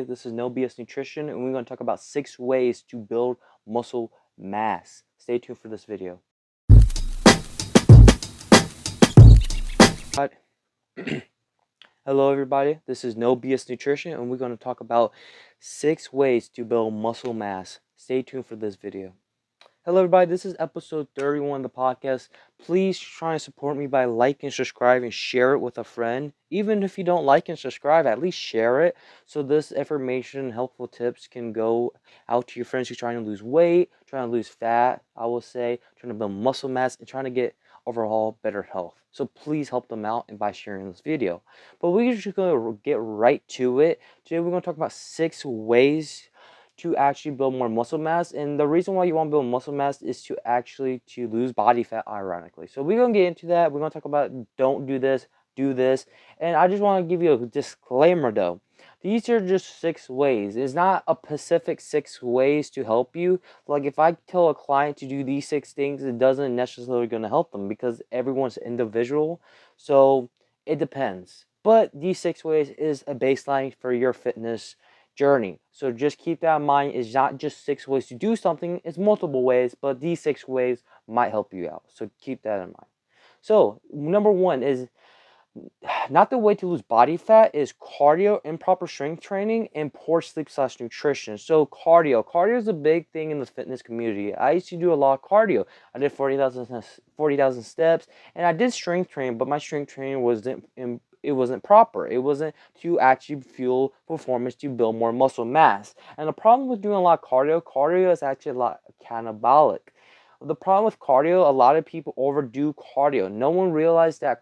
This is NoBSNutirition, and we're going to talk about 6 ways to build muscle mass. Stay tuned for this video. Hello everybody, this is NoBSNutirition, and we're going to talk about 6 ways to build muscle mass. Stay tuned for this video. Hello everybody, this is episode 31 of the podcast. Please try and support me by liking, subscribe, and share it with a friend. Even if you don't like and subscribe, at least share it so this information, helpful tips can go out to your friends who are trying to lose weight, trying to lose fat, I will say, trying to build muscle mass, and trying to get overall better health. So please help them out and by sharing this video. But we're just going to get right to it. Today we're going to talk about 6 ways to actually build more muscle mass, and the reason why you want to build muscle mass is to lose body fat, ironically. So we're gonna get into that. We're gonna talk about don't do this, do this, and I just want to give you a disclaimer though. These are just 6 ways. It's not a specific 6 ways to help you. Like if I tell a client to do these 6 things, it doesn't necessarily gonna help them because everyone's individual. So it depends. But these 6 ways is a baseline for your fitness journey. So just keep that in mind. It's not just 6 ways to do something, it's multiple ways, but these 6 ways might help you out. So keep that in mind. So number 1 is not the way to lose body fat is cardio, improper strength training, and poor sleep/nutrition. So cardio is a big thing in the fitness community. I used to do a lot of cardio. I did 40,000 steps, and I did strength training, but my strength training wasn't proper. It wasn't to actually fuel performance to build more muscle mass. And the problem with doing a lot of cardio is actually a lot catabolic. The problem with cardio, a lot of people overdo cardio. No one realized that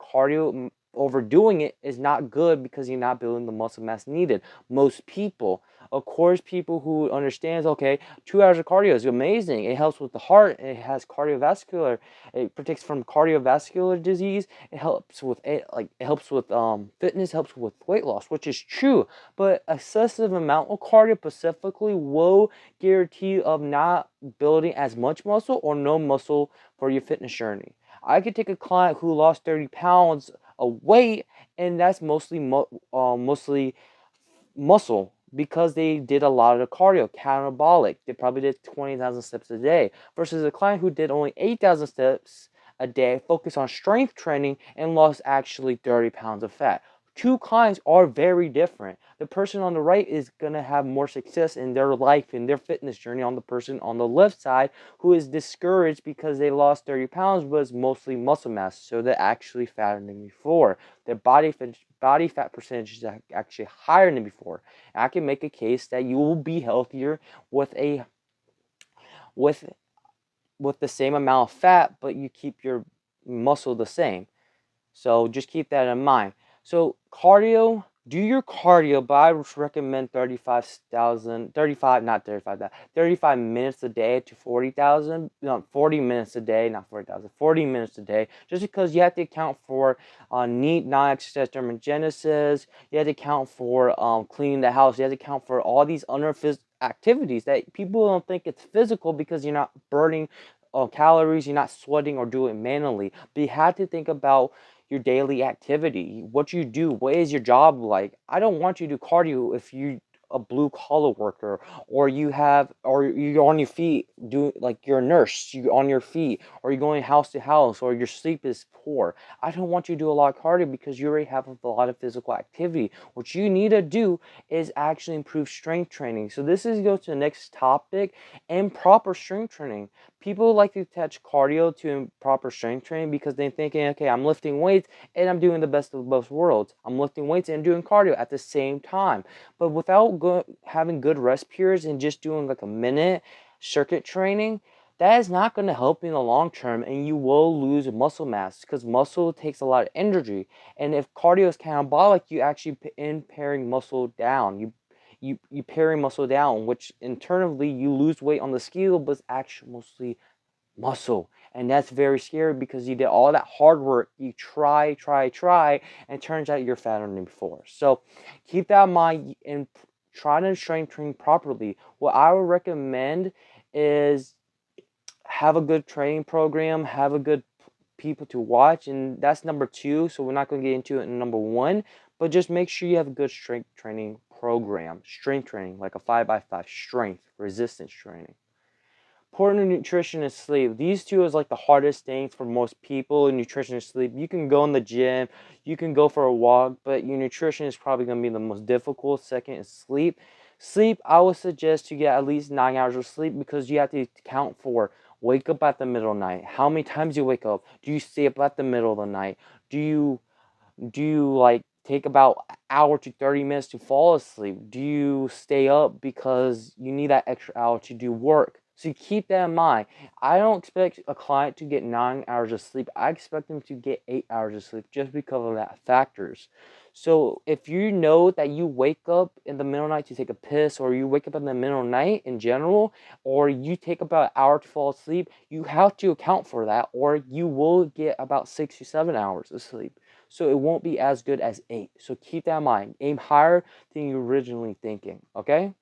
overdoing it is not good because you're not building the muscle mass needed. Most people, of course, people who understands, okay, 2 hours of cardio is amazing. It helps with the heart. It has cardiovascular. It protects from cardiovascular disease. It helps with fitness. Helps with weight loss, which is true. But excessive amount of cardio specifically will guarantee of not building as much muscle or no muscle for your fitness journey. I could take a client who lost 30 pounds of weight, and that's mostly muscle because they did a lot of the cardio, catabolic. They probably did 20,000 steps a day versus a client who did only 8,000 steps a day, focused on strength training, and lost actually 30 pounds of fat. 2 clients are very different. The person on the right is going to have more success in their life, in their fitness journey, on the person on the left side who is discouraged because they lost 30 pounds, but it's mostly muscle mass, so they're actually fatter than before. Their body fat percentage is actually higher than before. And I can make a case that you will be healthier with the same amount of fat, but you keep your muscle the same. So just keep that in mind. So cardio, do your cardio, but I recommend 35 minutes a day to 40,000, no, 40 minutes a day, not 40,000, 40 minutes a day, just because you have to account for neat non-exercise thermogenesis, you have to account for cleaning the house, you have to account for all these other activities that people don't think it's physical because you're not burning calories, you're not sweating or doing it manually, but you have to think about your daily activity, what you do, what is your job like. I don't want you to do cardio if you're a blue collar worker, or you're on your feet doing, like you're a nurse, you're on your feet, or you're going house to house, or your sleep is poor. I don't want you to do a lot of cardio because you already have a lot of physical activity. What you need to do is actually improve strength training. So this goes to the next topic, improper strength training. People like to attach cardio to improper strength training because they're thinking, okay, I'm lifting weights and I'm doing the best of both worlds. I'm lifting weights and doing cardio at the same time. But without having good rest periods and just doing like a minute circuit training, that is not going to help you in the long term, and you will lose muscle mass because muscle takes a lot of energy. And if cardio is catabolic, you actually paring muscle down. You paring muscle down, which internally you lose weight on the scale, but it's actually mostly muscle. And that's very scary because you did all that hard work, you try, and it turns out you're fatter than before. So keep that in mind and try to strength train properly. What I would recommend is have a good training program, have a good people to watch, and that's number 2. So we're not going to get into it in number 1, but just make sure you have a good strength training program, strength training, like a 5x5 strength, resistance training. Important nutrition and sleep. These two is like the hardest things for most people. Nutrition and sleep. You can go in the gym, you can go for a walk, but your nutrition is probably going to be the most difficult. Second is sleep. Sleep, I would suggest you get at least 9 hours of sleep, because you have to account for wake up at the middle of the night. How many times you wake up? Do you stay up at the middle of the night? Do you like take about an hour to 30 minutes to fall asleep? Do you stay up because you need that extra hour to do work? So you keep that in mind. I don't expect a client to get 9 hours of sleep. I expect them to get 8 hours of sleep, just because of that factors. So if you know that you wake up in the middle of the night to take a piss, or you wake up in the middle of the night in general, or you take about an hour to fall asleep, you have to account for that, or you will get about 6 to 7 hours of sleep. So it won't be as good as 8. So keep that in mind. Aim higher than you originally thinking, okay?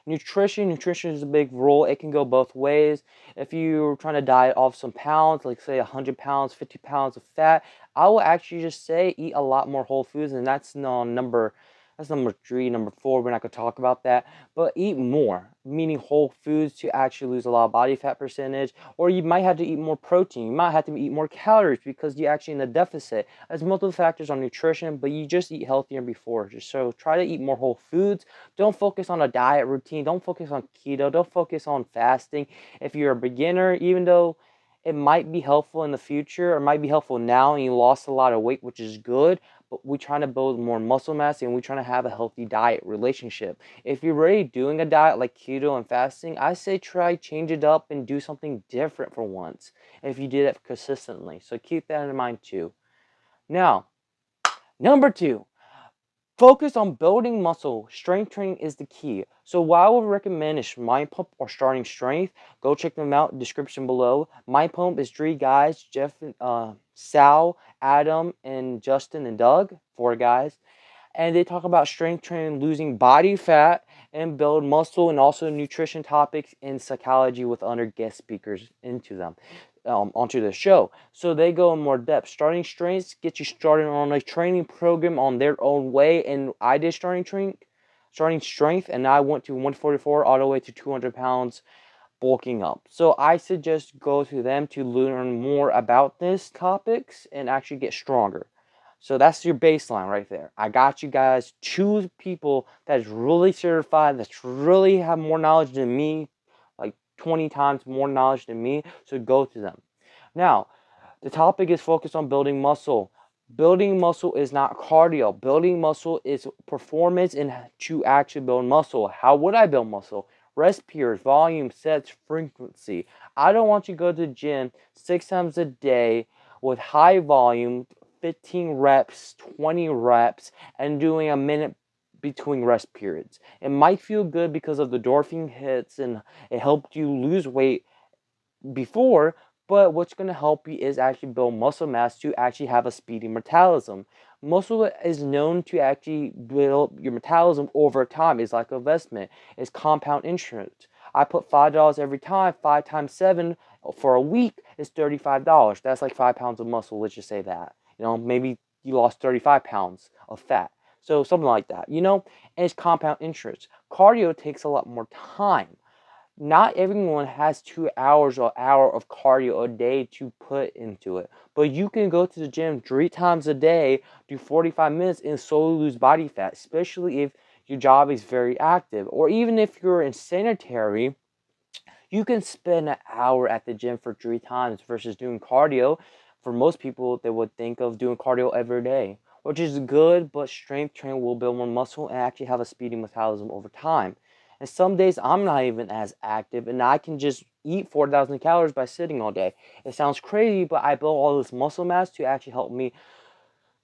Nutrition is a big role. It can go both ways. If you're trying to diet off some pounds, like say 100 pounds, 50 pounds of fat, I will actually just say eat a lot more whole foods, and that's number 3. Number 4, we're not going to talk about that. But eat more, meaning whole foods, to actually lose a lot of body fat percentage. Or you might have to eat more protein. You might have to eat more calories, because you're actually in a deficit. There's multiple factors on nutrition, but you just eat healthier before. So try to eat more whole foods. Don't focus on a diet routine. Don't focus on keto. Don't focus on fasting. If you're a beginner, even though it might be helpful in the future, or might be helpful now, and you lost a lot of weight, which is good, but we're trying to build more muscle mass, and we're trying to have a healthy diet relationship. If you're already doing a diet like keto and fasting, I say try change it up and do something different for once, if you did it consistently. So keep that in mind too. Now, number 2, focus on building muscle. Strength training is the key. So what I would recommend is MindPump or Starting Strength. Go check them out, description below. MindPump is 3 guys, Jeff, Sal, Adam, and Justin and Doug, 4 guys. And they talk about strength training, losing body fat, and build muscle, and also nutrition topics and psychology with other guest speakers into them. Onto the show. So they go in more depth. Starting Strengths get you started on a training program on their own way. And I did Starting Strength, and I went to 144 all the way to 200 pounds bulking up. So I suggest go to them to learn more about these topics and actually get stronger. So that's your baseline right there. I got you guys 2 people that's really certified, that's really have more knowledge than me, like 20 times more knowledge than me. So go to them. Now, the topic is focused on building muscle. Building muscle is not cardio. Building muscle is performance, and to actually build muscle. How would I build muscle? Rest periods, volume, sets, frequency. I don't want you to go to the gym 6 times a day with high volume, 15 reps, 20 reps, and doing a minute between rest periods. It might feel good because of the endorphin hits, and it helped you lose weight before, but what's going to help you is actually build muscle mass to actually have a speedy metabolism. Muscle is known to actually build your metabolism over time. It's like an investment. It's compound interest. I put $5 every time. 5 times 7 for a week is $35. That's like 5 pounds of muscle. Let's just say that. Maybe you lost 35 pounds of fat. So something like that, and it's compound interest. Cardio takes a lot more time. Not everyone has 2 hours or hour of cardio a day to put into it. But you can go to the gym 3 times a day, do 45 minutes, and slowly lose body fat, especially if your job is very active. Or even if you're in sanitary, you can spend an hour at the gym for 3 times versus doing cardio. For most people, they would think of doing cardio every day, which is good, but strength training will build more muscle and actually have a speedy metabolism over time. And some days I'm not even as active, and I can just eat 4,000 calories by sitting all day. It sounds crazy, but I build all this muscle mass to actually help me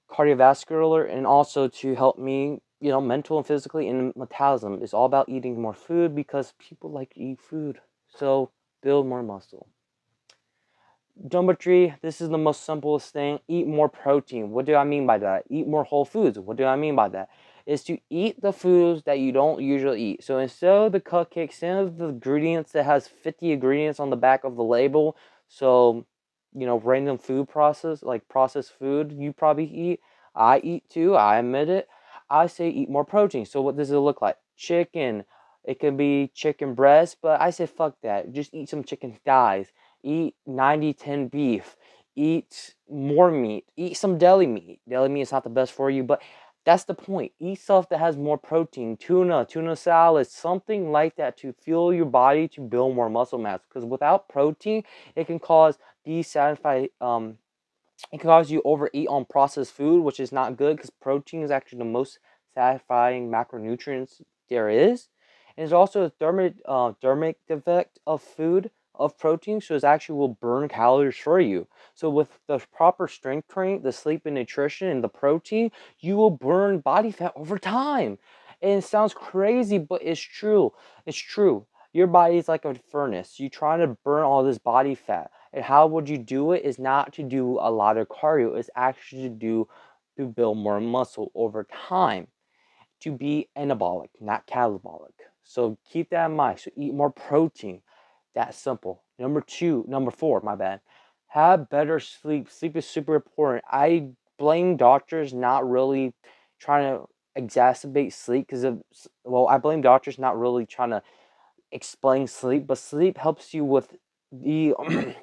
cardiovascular, and also to help me, mental and physically, and metabolism. It's all about eating more food, because people like to eat food. So build more muscle. Number 3, this is the most simplest thing. Eat more protein. What do I mean by that? Eat more whole foods. What do I mean by that? Is to eat the foods that you don't usually eat. So instead of the cupcakes, instead of the ingredients that has 50 ingredients on the back of the label, so, random food processed food you probably eat. I eat too, I admit it. I say eat more protein. So what does it look like? Chicken. It can be chicken breast, but I say fuck that. Just eat some chicken thighs. Eat 90-10 beef. Eat more meat. Eat some deli meat. Deli meat is not the best for you, but that's the point. Eat stuff that has more protein. Tuna salad, something like that to fuel your body to build more muscle mass. Because without protein, it can cause dissatisfied it can cause you overeat on processed food, which is not good because protein is actually the most satisfying macronutrients there is. And there's also a thermic effect of food of protein, so it actually will burn calories for you. So with the proper strength training, the sleep and nutrition, and the protein, you will burn body fat over time. And it sounds crazy, but it's true. It's true. Your body is like a furnace. You're trying to burn all this body fat. And how would you do it is not to do a lot of cardio. It's actually to build more muscle over time, to be anabolic, not catabolic. So keep that in mind. So eat more protein. That's simple. Number four, my bad. Have better sleep. Sleep is super important. I blame doctors not really trying to exacerbate sleep because I blame doctors not really trying to explain sleep, but sleep helps you with the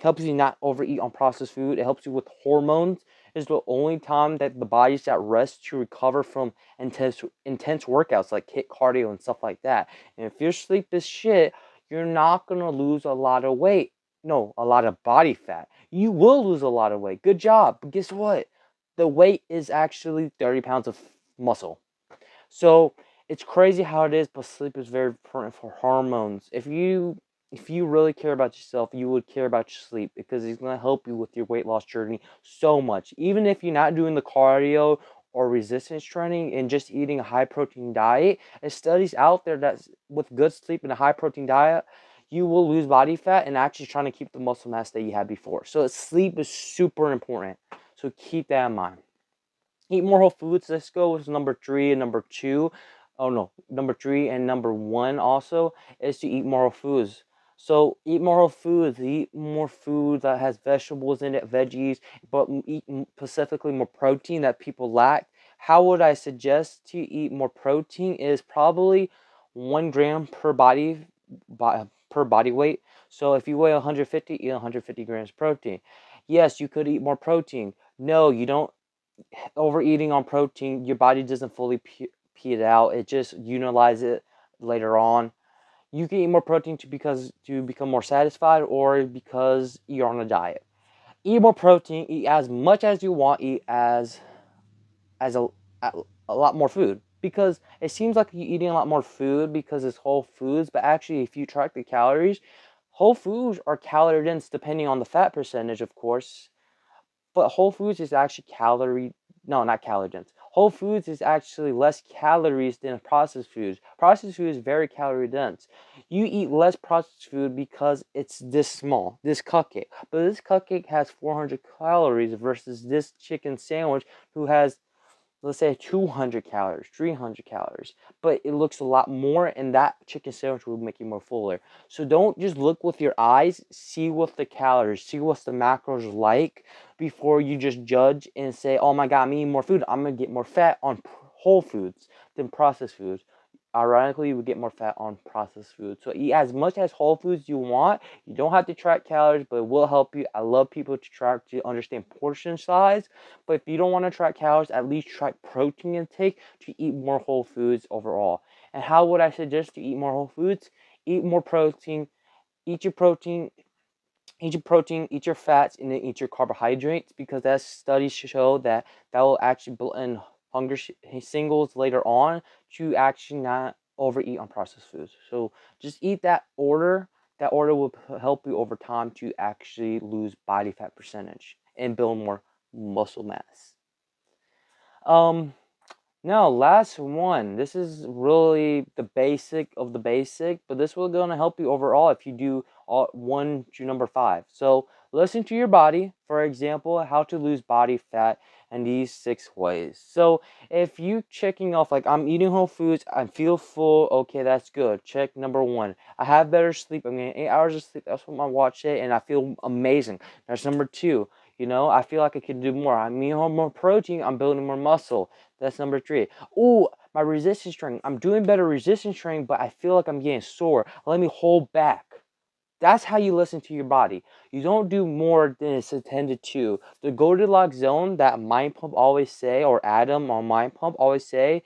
helps you not overeat on processed food. It helps you with hormones. It's the only time that the body's at rest to recover from intense workouts like HIIT cardio and stuff like that. And if your sleep is shit, you're not gonna lose a lot of weight. No, a lot of body fat. You will lose a lot of weight. Good job. But guess what? The weight is actually 30 pounds of muscle. So it's crazy how it is, but sleep is very important for hormones. If you really care about yourself, you would care about your sleep because it's gonna help you with your weight loss journey so much. Even if you're not doing the cardio or resistance training and just eating a high protein diet, there's studies out there that with good sleep and a high protein diet, you will lose body fat and actually trying to keep the muscle mass that you had before. So sleep is super important. So keep that in mind. Eat more whole foods. Let's go with number three and number two. Oh no, number three and number one also is to eat more whole foods. So eat more whole foods. Eat more food that has vegetables in it, veggies, but eat specifically more protein that people lack. How would I suggest to eat more protein? Is probably 1 gram per body weight. So if you weigh 150, eat 150 grams of protein. Yes, you could eat more protein. No, you don't. Overeating on protein, your body doesn't fully pee it out. It just utilizes it later on. You can eat more protein to become more satisfied or because you're on a diet. Eat more protein. Eat as much as you want. Eat as a lot more food because it seems like you're eating a lot more food because it's whole foods. But actually, if you track the calories, whole foods are calorie dense depending on the fat percentage, of course. But Whole Foods is actually not calorie dense. Whole Foods is actually less calories than processed foods. Processed food is very calorie dense. You eat less processed food because it's this small, this cupcake. But this cupcake has 400 calories versus this chicken sandwich who has, let's say, 200 calories, 300 calories, but it looks a lot more, and that chicken sandwich will make you more fuller. So don't just look with your eyes, see what the calories, see what the macros like before you just judge and say, oh my god, I'm eating more food, I'm gonna get more fat on whole foods than processed foods. Ironically, you would get more fat on processed food. So eat as much as whole foods you want. You don't have to track calories, but it will help you. I love people to track to understand portion size. But if you don't want to track calories, at least track protein intake to eat more whole foods overall. And how would I suggest to eat more whole foods? Eat more protein. Eat your protein. Eat your fats, and then eat your carbohydrates because that studies show that will actually build in hunger singles later on to actually not overeat on processed foods. So just eat that order. That order will help you over time to actually lose body fat percentage and build more muscle mass. Um, Now, last one. This is really the basic of the basic, but this will gonna help you overall if you do all 1 to number 5. So listen to your body. For example, how to lose body fat in these 6 ways. So if you checking off like I'm eating whole foods, I feel full, okay, that's good. Check number 1. I have better sleep. I'm getting 8 hours of sleep. That's what my watch said, and I feel amazing. That's number 2. I feel like I could do more. I'm eating more protein. I'm building more muscle. That's number 3. Ooh, my resistance training. I'm doing better resistance training, but I feel like I'm getting sore. Let me hold back. That's how you listen to your body. You don't do more than it's intended to. The Goldilocks zone that MindPump always say, or Adam on MindPump always say,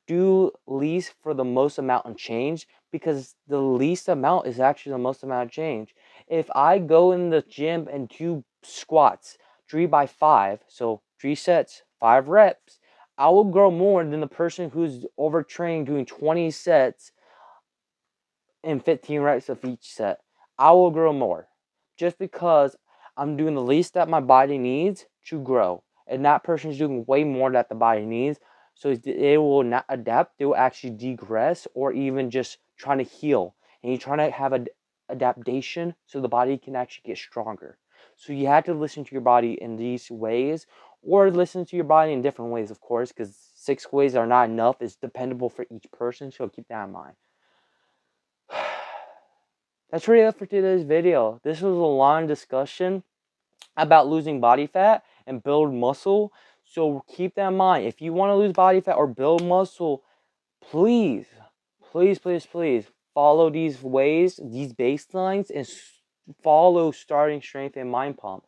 do least for the most amount of change, because the least amount is actually the most amount of change. If I go in the gym and do squats 3x5, so 3 sets, 5 reps, I will grow more than the person who's overtrained doing 20 sets and 15 reps of each set. I will grow more just because I'm doing the least that my body needs to grow. And that person is doing way more that the body needs. So they will not adapt. They will actually degress or even just trying to heal. And you're trying to have an adaptation so the body can actually get stronger. So you have to listen to your body in these ways, or listen to your body in different ways, of course, because 6 ways are not enough. It's dependable for each person. So keep that in mind. That's really it for today's video. This was a long discussion about losing body fat and build muscle. So keep that in mind. If you want to lose body fat or build muscle, please, please, please, please follow these ways, these baselines, and follow starting strength and mind pump.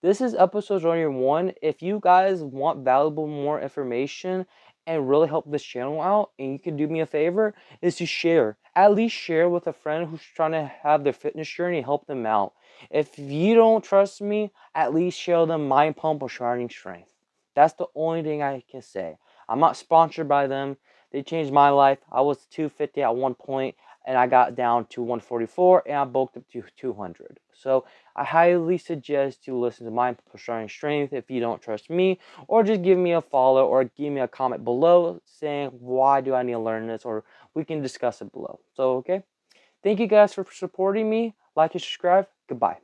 This is episode only 1. If you guys want valuable more information and really help this channel out, and you can do me a favor, is to share. At least share with a friend who's trying to have their fitness journey, help them out. If you don't trust me, at least share them Mind Pump or Starting Strength. That's the only thing I can say. I'm not sponsored by them. They changed my life. I was 250 at one point, and I got down to 144, and I bulked up to 200. So I highly suggest you listen to my Starting Strength if you don't trust me, or just give me a follow or give me a comment below saying why do I need to learn this, or we can discuss it below. So, okay. Thank you guys for supporting me. Like and subscribe. Goodbye.